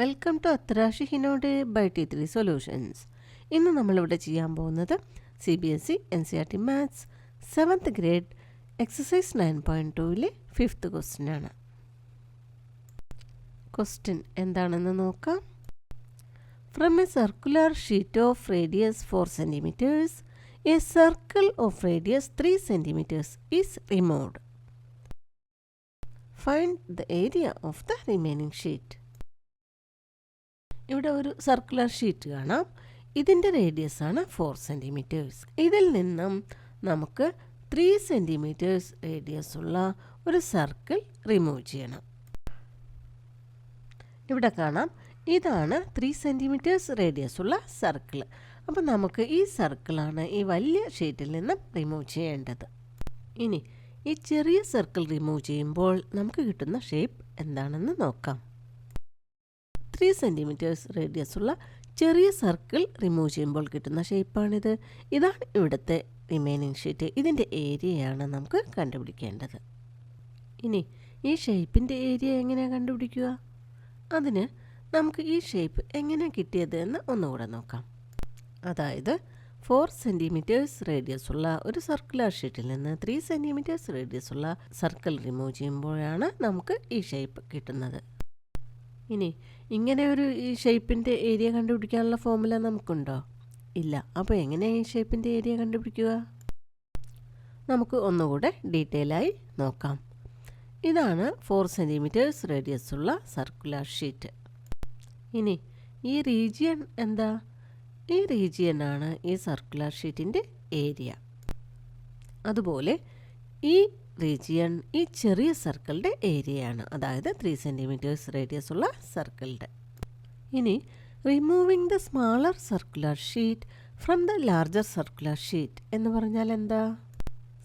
Welcome to അത്രാഷി ഹിനോഡ് by T3 solutions. ഇന്ന് നമ്മളിവിടെ ചെയ്യാൻ പോകുന്നത് CBSE NCERT maths 7th grade exercise 9.2ലെ 5th ക്വസ്റ്റ്യൻ ആണ്. ക്വസ്റ്റ്യൻ എന്താണെന്ന് നോക്കാം. From a circular sheet of radius 4 cm, a circle of radius 3 cm is removed. Find the area of the remaining sheet. ഇവിടെ ഒരു സർക്കുലർ ഷീറ്റ് കാണാം. ഇതിൻ്റെ radius ആണ് 4 cm. ഇതിൽ നിന്നും നമുക്ക് 3 cm റേഡിയസ് ഉള്ള ഒരു സർക്കിൾ റിമൂവ് ചെയ്യണം. ഇവിടെ കാണാം, ഇതാണ് 3 cm റേഡിയസ് ഉള്ള സർക്കിൾ. അപ്പം നമുക്ക് ഈ സർക്കിളാണ് ഈ വലിയ ഷീറ്റിൽ നിന്നും റിമൂവ് ചെയ്യേണ്ടത്. ഇനി ഈ ചെറിയ സർക്കിൾ റിമൂവ് ചെയ്യുമ്പോൾ നമുക്ക് കിട്ടുന്ന ഷേപ്പ് എന്താണെന്ന് നോക്കാം. 3 cm റേഡിയസ് ഉള്ള ചെറിയ സർക്കിൾ റിമൂവ് ചെയ്യുമ്പോൾ കിട്ടുന്ന ഷേപ്പാണിത്. ഇതാണ് ഇവിടുത്തെ റിമൈനിങ് ഷീറ്റ്. ഇതിൻ്റെ ഏരിയയാണ് നമുക്ക് കണ്ടുപിടിക്കേണ്ടത്. ഇനി ഈ ഷേപ്പിൻ്റെ ഏരിയ എങ്ങനെയാണ് കണ്ടുപിടിക്കുക? അതിന് നമുക്ക് ഈ ഷേപ്പ് എങ്ങനെ കിട്ടിയത് എന്ന് ഒന്നുകൂടെ നോക്കാം. അതായത് 4 cm റേഡിയസ് ഉള്ള ഒരു സർക്കുലർ ഷീറ്റിൽ നിന്ന് 3 cm റേഡിയസ് ഉള്ള സർക്കിൾ റിമൂവ് ചെയ്യുമ്പോഴാണ് നമുക്ക് ഈ ഷേപ്പ് കിട്ടുന്നത്. ഇനി ഇങ്ങനെ ഒരു ഈ ഷേപ്പിൻ്റെ ഏരിയ കണ്ടുപിടിക്കാനുള്ള ഫോർമുല നമുക്കുണ്ടോ? ഇല്ല. അപ്പോൾ എങ്ങനെയാണ് ഈ ഷേപ്പിൻ്റെ ഏരിയ കണ്ടുപിടിക്കുക? നമുക്ക് ഒന്നുകൂടെ ഡീറ്റെയിലായി നോക്കാം. ഇതാണ് 4 cm റേഡിയസ് ഉള്ള സർക്കുലർ ഷീറ്റ്. ഇനി ഈ റീജിയൻ എന്താ? ഈ റീജിയനാണ് ഈ സർക്കുലർ ഷീറ്റിൻ്റെ ഏരിയ. അതുപോലെ ഈ റീജിയൻ ഈ ചെറിയ സർക്കിളിൻ്റെ ഏരിയയാണ്, അതായത് 3 cm റേഡിയസ് ഉള്ള സർക്കിളിൻ്റെ. ഇനി removing the smaller circular sheet from the larger circular sheet എന്ന് പറഞ്ഞാൽ എന്താ?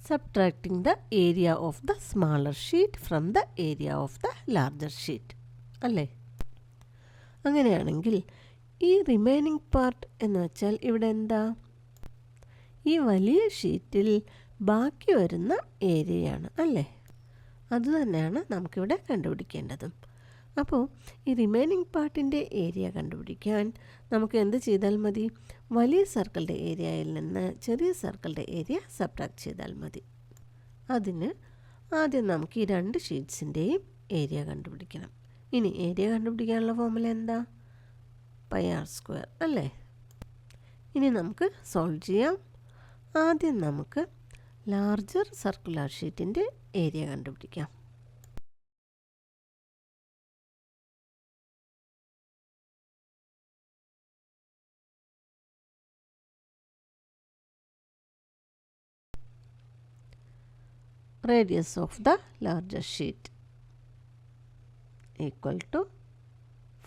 Subtracting the area of the smaller sheet from the area of the larger sheet അല്ലേ? അങ്ങനെയാണെങ്കിൽ ഈ റിമൈനിങ് പാർട്ട് എന്ന് വെച്ചാൽ ഇവിടെ എന്താ? ഈ വലിയ ഷീറ്റിൽ ബാക്കി വരുന്ന ഏരിയയാണ് അല്ലേ? അതുതന്നെയാണ് നമുക്കിവിടെ കണ്ടുപിടിക്കേണ്ടതും. അപ്പോൾ ഈ റിമൈനിങ് പാർട്ടിൻ്റെ ഏരിയ കണ്ടുപിടിക്കാൻ നമുക്ക് എന്ത് ചെയ്താൽ മതി? വലിയ സർക്കിളിൻ്റെ ഏരിയയിൽ നിന്ന് ചെറിയ സർക്കിളിൻ്റെ ഏരിയ സബ്ട്രാക്ട് ചെയ്താൽ മതി. അതിന് ആദ്യം നമുക്ക് ഈ 2 ഷീറ്റ്സിൻ്റെയും ഏരിയ കണ്ടുപിടിക്കണം. ഇനി ഏരിയ കണ്ടുപിടിക്കാനുള്ള ഫോർമുല എന്താ? πr² അല്ലേ? ഇനി നമുക്ക് സോൾവ് ചെയ്യാം. ആദ്യം നമുക്ക് ലാർജർ സർക്കുലർ ഷീറ്റിൻ്റെ ഏരിയ കണ്ടുപിടിക്കാം. Radius of the larger sheet equal to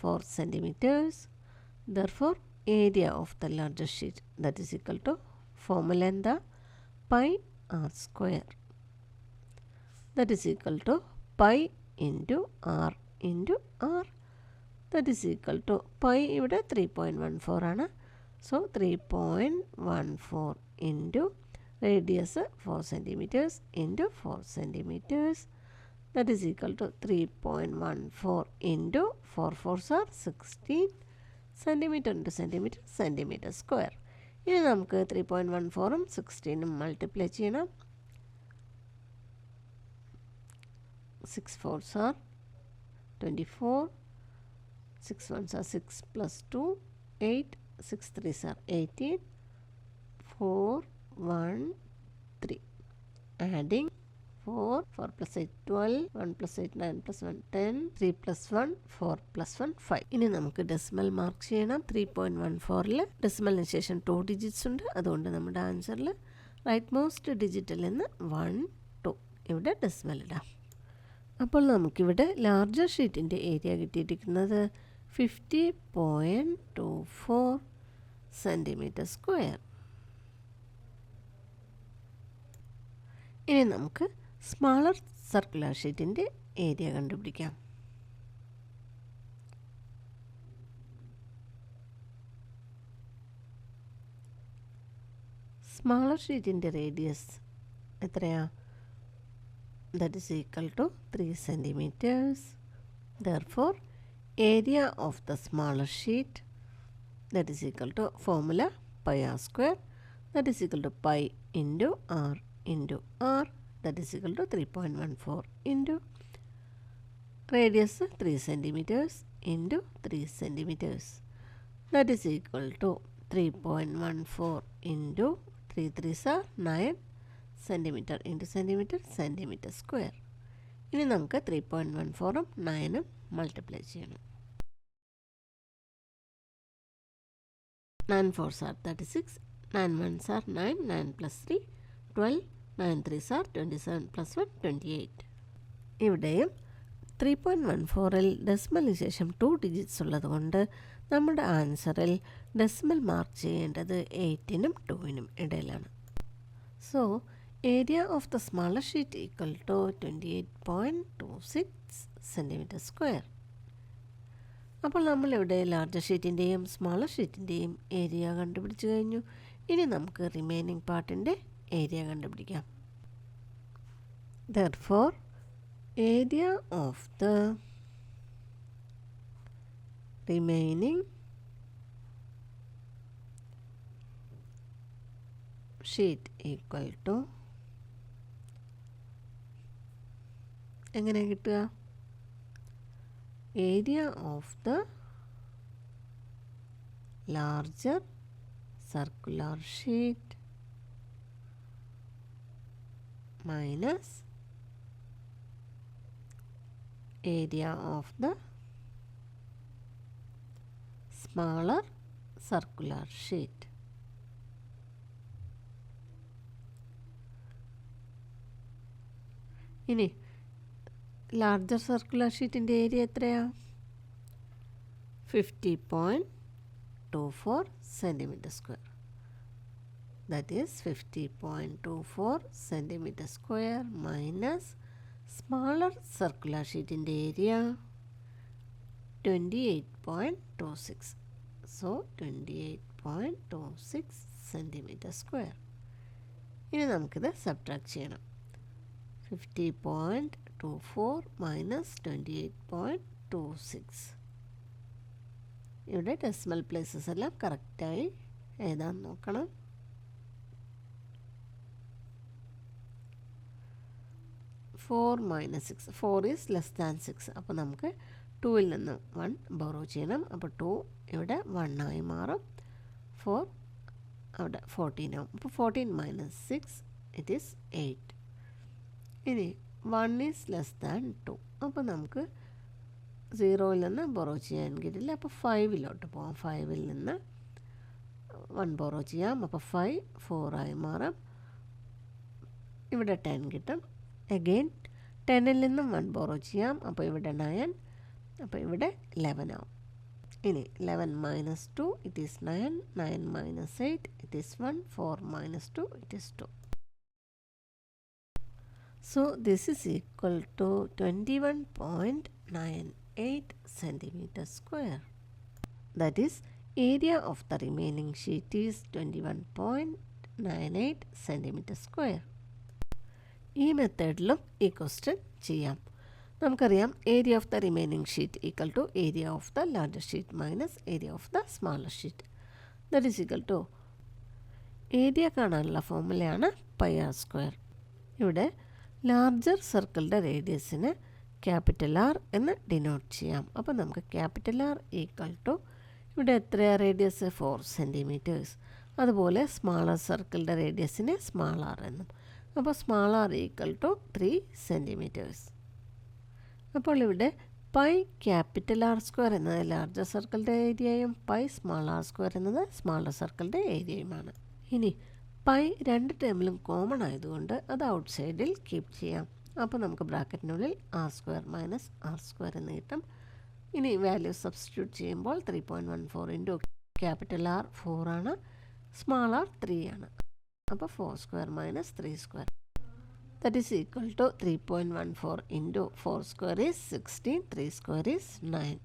4 cm. Therefore area of the larger sheet that is equal to formula എന്താ? πr². That is equal to pi into r into r. That is equal to pi ഇവിടെ 3.14 ആണ്. So 3.14 into radius 4 cm into 4 cm. That is equal to 3.14 into 4 4s are 16 centimeter into centimeter, centimeter square. ഇനി നമുക്ക് 3.14ഉം 16ഉം multiply ചെയ്യണം. 6 4s are 24, 6 1s are 6 plus 2, 8, 6 3s are 18, 4 1 3. Adding 4 plus 8 12, 1 plus 8 9 plus 1 10, 3 plus 1 4 plus 1 5. ഇനി നമുക്ക് decimal mark ചെയ്യണം. 3.14ൽ ഡെസിമലിന് ശേഷം 2 digits ഉണ്ട്. അതുകൊണ്ട് നമ്മുടെ ആൻസറിൽ റൈറ്റ് മോസ്റ്റ് ഡിജിറ്റിൽ നിന്ന് 1 2 ഇവിടെ ഡെസിമൽ ഇടാം. അപ്പോൾ നമുക്കിവിടെ ലാർജർ ഷീറ്റിൻ്റെ ഏരിയ കിട്ടിയിരിക്കുന്നത് 50.24 cm². ഇനി നമുക്ക് സ്മാളർ സർക്കുലർ ഷീറ്റിൻ്റെ ഏരിയ കണ്ടുപിടിക്കാം. സ്മാളർ ഷീറ്റിൻ്റെ റേഡിയസ് എത്രയാ? That is equal to 3 centimeters. Therefore area of the smaller sheet, that is equal to formula pi r square, that is equal to pi into r, that is equal to 3.14 into radius 3 centimeters into 3 centimeters, that is equal to 3.14 into 3 3s are 9 centimeter into centimeter square. ഇനി നമുക്ക് 3.14ഉം 9ഉം multiply ചെയ്യണം. 9 4s are 36, 9 1s are 9, 9 plus 3 12, 9 3s are 27 plus 1 28. ഇവിടെയും 3.14ൽ ഡെസിമലിന് ശേഷം 2 digits ഉള്ളതുകൊണ്ട് നമ്മുടെ ആൻസറിൽ decimal mark ചെയ്യേണ്ടത് 8നും 2നും ഇടയിലാണ്. So area of the smaller sheet equal to 28.26 centimeter square. അപ്പോൾ നമ്മളിവിടെ ലാർജർ ഷീറ്റിൻ്റെയും സ്മാളർ ഷീറ്റിൻ്റെയും ഏരിയ കണ്ടുപിടിച്ച് കഴിഞ്ഞു. ഇനി നമുക്ക് റിമൈനിങ് പാർട്ടിൻ്റെ ഏരിയ കണ്ടുപിടിക്കാം. Therefore, area of the remaining sheet equal to എങ്ങനെ കിട്ടുക? Area of the larger circular sheet minus area of the smaller circular sheet. ഇനി ലാർജർ സർക്കുലർ ഷീറ്റിൻ്റെ ഏരിയ എത്രയാണ്? 50.24 centimeter square. That is 50.24 centimeter square minus smaller circular ഷീറ്റിൻ്റെ area 28.26. So 28.26 centimeter square. ഇനി നമുക്കിത് subtract ചെയ്യണം. 50.24 minus 28.26. ഇവിടെ decimal places എല്ലാം കറക്റ്റായി എഴുതാൻ നോക്കണം. Four minus 6, 4 is less than 6. അപ്പോൾ നമുക്ക് 2ൽ നിന്ന് 1 ബോറോ ചെയ്യണം. അപ്പോൾ 2 ഇവിടെ 1 ആയി മാറും. 4 അവിടെ 14 ആവും. അപ്പോൾ 14 minus 6 ഇറ്റ് ഈസ് 8. ഇനി 1 ഈസ് ലെസ് ദാൻ 2. അപ്പോൾ നമുക്ക് 0ൽ നിന്ന് ബോറോ ചെയ്യാൻ കിട്ടില്ല. അപ്പോൾ 5ലോട്ട് പോകാം. 5ൽ നിന്ന് 1 ബോറോ ചെയ്യാം. അപ്പോൾ 5 4 ആയി മാറും. ഇവിടെ 10 കിട്ടും. അഗെയിൻ 10ൽ നിന്നും 1 ബോറോ ചെയ്യാം. അപ്പോൾ ഇവിടെ 9. അപ്പോൾ ഇവിടെ 11 ആവും. ഇനി 11 minus 2 it is 9. 9 minus 8 it is 1. 4 minus 2 it is 2. So this is equal to 21.98 centimeter square. That is, area of the remaining sheet is 21.98 centimeter square. ഈ മെത്തേഡിലും ഈ ക്വസ്റ്റ്യൻ ചെയ്യാം. നമുക്കറിയാം area of the remaining sheet equal to area of the larger sheet minus area of the smaller sheet. That is equal to area കാണാനുള്ള ഫോർമുലയാണ് pi r square. ഇവിടെ larger സർക്കിളിൻ്റെ റേഡിയസിന് capital r എന്ന് ഡിനോട്ട് ചെയ്യാം. അപ്പോൾ നമുക്ക് ക്യാപിറ്റൽ ആർ ഈക്വൽ ടു ഇവിടെ എത്രയാണ് റേഡിയസ്? 4 സെൻറ്റിമീറ്റേഴ്സ്. അതുപോലെ സ്മാളർ സർക്കിളിൻ്റെ റേഡിയസിന് സ്മാൾ ആർ എന്നും. അപ്പോൾ small r equal to 3 centimetres. അപ്പോൾ ഇവിടെ പൈ ക്യാപിറ്റൽ ആർ സ്ക്വയർ എന്നത് ലാർജർ സർക്കിളിൻ്റെ ഏരിയയും പൈ സ്മാൾ ആർ സ്ക്വയർ എന്നത് സ്മാളർ സർക്കിളിൻ്റെ ഏരിയയുമാണ്. ഇനി പൈ രണ്ട് ടേമിലും കോമൺ ആയതുകൊണ്ട് അത് ഔട്ട് സൈഡിൽ കീപ്പ് ചെയ്യാം. അപ്പോൾ നമുക്ക് ബ്രാക്കറ്റിനുള്ളിൽ r square minus r square എന്ന് കിട്ടും. ഇനി വാല്യൂ സബ്സ്റ്റിറ്റ്യൂട്ട് ചെയ്യുമ്പോൾ 3.14 ഇൻറ്റു ക്യാപിറ്റൽ ആർ 4 ആണ്, സ്മാൾ ആർ 3 ആണ്. അപ്പോൾ 4 square minus 3 square that is equal to 3.14 into 4 square is 16, 3 square is 9.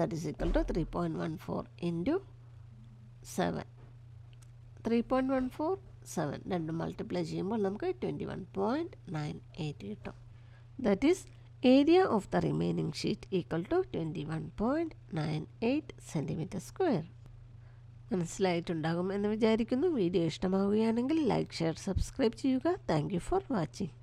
That is equal to 3.14 into 7. 3.14 7 രണ്ട് മൾട്ടിപ്ലൈ ചെയ്യുമ്പോൾ നമുക്ക് 21.98 കിട്ടും. That is area of the remaining sheet equal to 21.98 centimetre square. മനസ്സിലായിട്ടുണ്ടാകും എന്ന് വിചാരിക്കുന്നു. Video ഇഷ്ടമാവുകയാണെങ്കിൽ ലൈക്ക്, ഷെയർ, സബ്സ്ക്രൈബ് ചെയ്യുക. Thank you for watching.